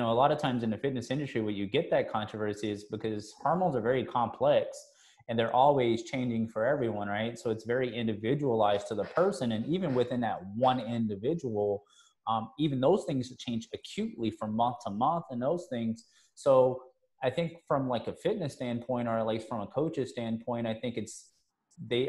a lot of times in the fitness industry, where you get that controversy is because hormones are very complex and they're always changing for everyone, right? So it's very individualized to the person. And even within that one individual, even those things change acutely from month to month and those things. So I think from like a fitness standpoint, or at least from a coach's standpoint, I think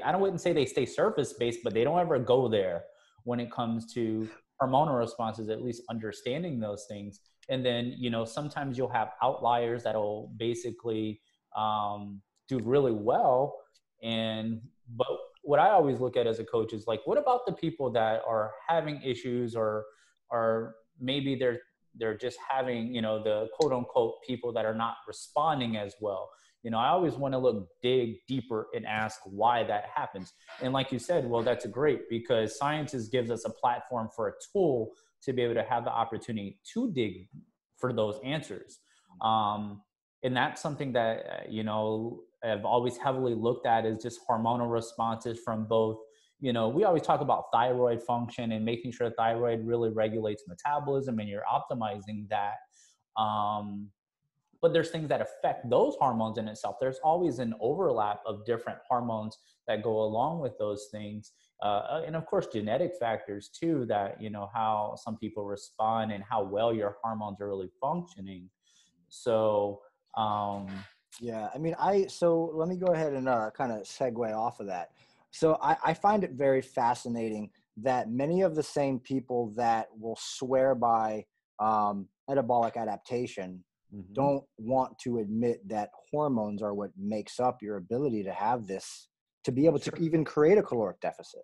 I wouldn't say they stay surface based, but they don't ever go there when it comes to hormonal responses, at least understanding those things. And then, sometimes you'll have outliers that'll basically do really well. But what I always look at as a coach is like, what about the people that are having issues, or maybe they're just having, the quote unquote people that are not responding as well. I always want to dig deeper and ask why that happens. And like you said, well, that's great, because science gives us a platform for a tool to be able to have the opportunity to dig for those answers. And that's something that, I've always heavily looked at, is just hormonal responses from both, we always talk about thyroid function and making sure thyroid really regulates metabolism and you're optimizing that. But there's things that affect those hormones in itself. There's always an overlap of different hormones that go along with those things. And of course, genetic factors too, that, how some people respond and how well your hormones are really functioning. So, yeah, I mean, so let me go ahead and kind of segue off of that. So I find it very fascinating that many of the same people that will swear by metabolic adaptation don't want to admit that hormones are what makes up your ability to have this, to be able to even create a caloric deficit.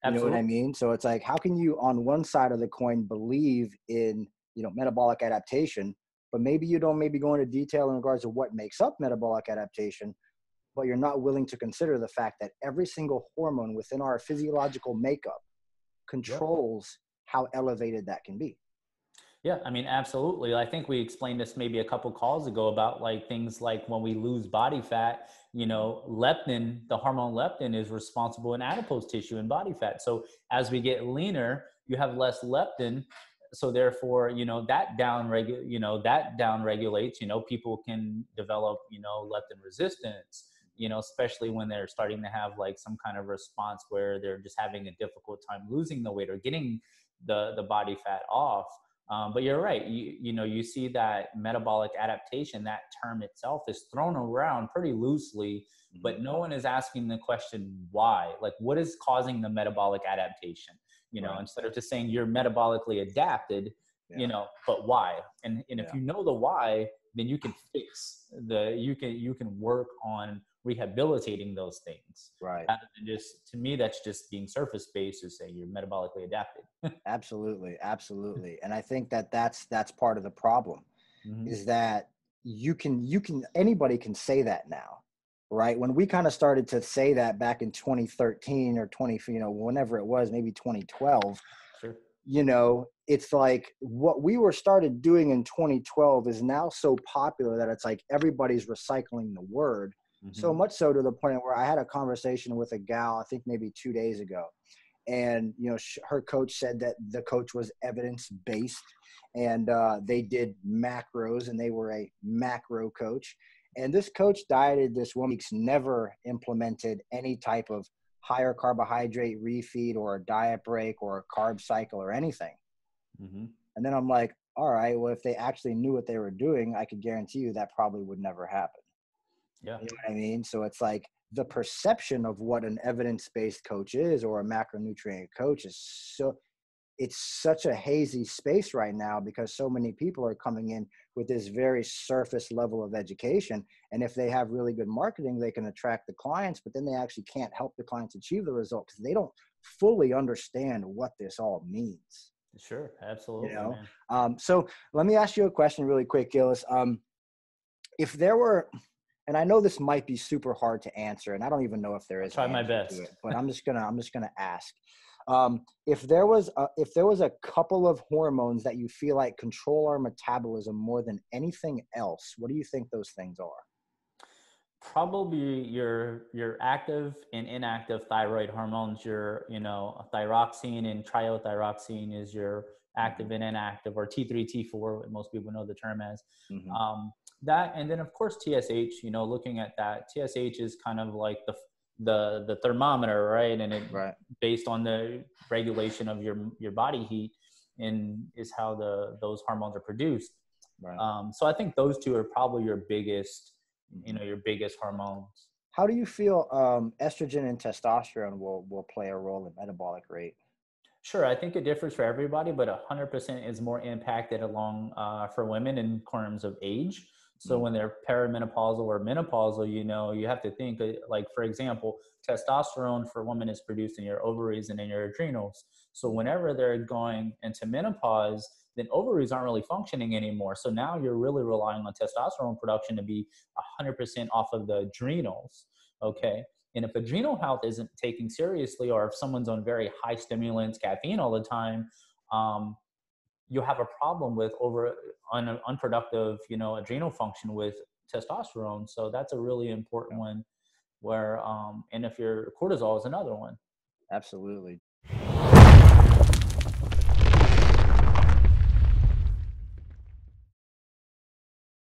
You know what I mean? So it's like, how can you on one side of the coin believe in, metabolic adaptation, but maybe you don't go into detail in regards to what makes up metabolic adaptation, but you're not willing to consider the fact that every single hormone within our physiological makeup controls how elevated that can be. Yeah, I mean, absolutely. I think we explained this maybe a couple calls ago about like things like when we lose body fat, leptin, the hormone leptin is responsible in adipose tissue and body fat. So as we get leaner, you have less leptin. So therefore, that down regulates, people can develop, leptin resistance, especially when they're starting to have like some kind of response where they're just having a difficult time losing the weight or getting the body fat off. But you're right. You see that metabolic adaptation, that term itself is thrown around pretty loosely, but no one is asking the question, why? Like, what is causing the metabolic adaptation? Instead of just saying you're metabolically adapted, but why? And if you know the why, then you can fix you can work on rehabilitating those things. Right. To me, that's just being surface based to say you're metabolically adapted. Absolutely. And I think that's part of the problem is that anybody can say that now, right? When we kind of started to say that back in 2013 or whenever it was, maybe 2012, sure. It's like what we started doing in 2012 is now so popular that it's like everybody's recycling the word. So much so to the point where I had a conversation with a gal, I think maybe 2 days ago. And, her coach said that the coach was evidence-based and they did macros and they were a macro coach. And this coach dieted this woman, never implemented any type of higher carbohydrate refeed or a diet break or a carb cycle or anything. And then I'm like, all right, well, if they actually knew what they were doing, I could guarantee you that probably would never happen. Yeah. You know what I mean? So it's like the perception of what an evidence-based coach is or a macronutrient coach it's such a hazy space right now because so many people are coming in with this very surface level of education. And if they have really good marketing, they can attract the clients, but then they actually can't help the clients achieve the result because they don't fully understand what this all means. Sure. Absolutely. So let me ask you a question really quick, Gillis. If there were, and I know this might be super hard to answer, and I don't even know if there is. I'll try my best. To it, but I'm just gonna ask. If there was a couple of hormones that you feel like control our metabolism more than anything else, what do you think those things are? Probably your active and inactive thyroid hormones. Your thyroxine and triiothyroxine is your active and inactive, or T3, T4, what most people know the term as. Mm-hmm. That, and then of course TSH, looking at that, TSH is kind of like the thermometer, right? And it Right. based on the regulation of your body heat, and is how those hormones are produced. Right. So I think those two are probably your biggest, Mm-hmm. your biggest hormones. How do you feel estrogen and testosterone will play a role in metabolic rate? Sure, I think it differs for everybody, but 100% is more impacted along for women in terms of age. So Mm. when they're perimenopausal or menopausal, you have to think like, for example, testosterone for women is produced in your ovaries and in your adrenals. So whenever they're going into menopause, then ovaries aren't really functioning anymore. So now you're really relying on testosterone production to be 100% off of the adrenals. Okay. And if adrenal health isn't taken seriously, or if someone's on very high stimulants, caffeine all the time, you'll have a problem with unproductive, adrenal function with testosterone. So that's a really important one. Where, and if your cortisol is another one. Absolutely.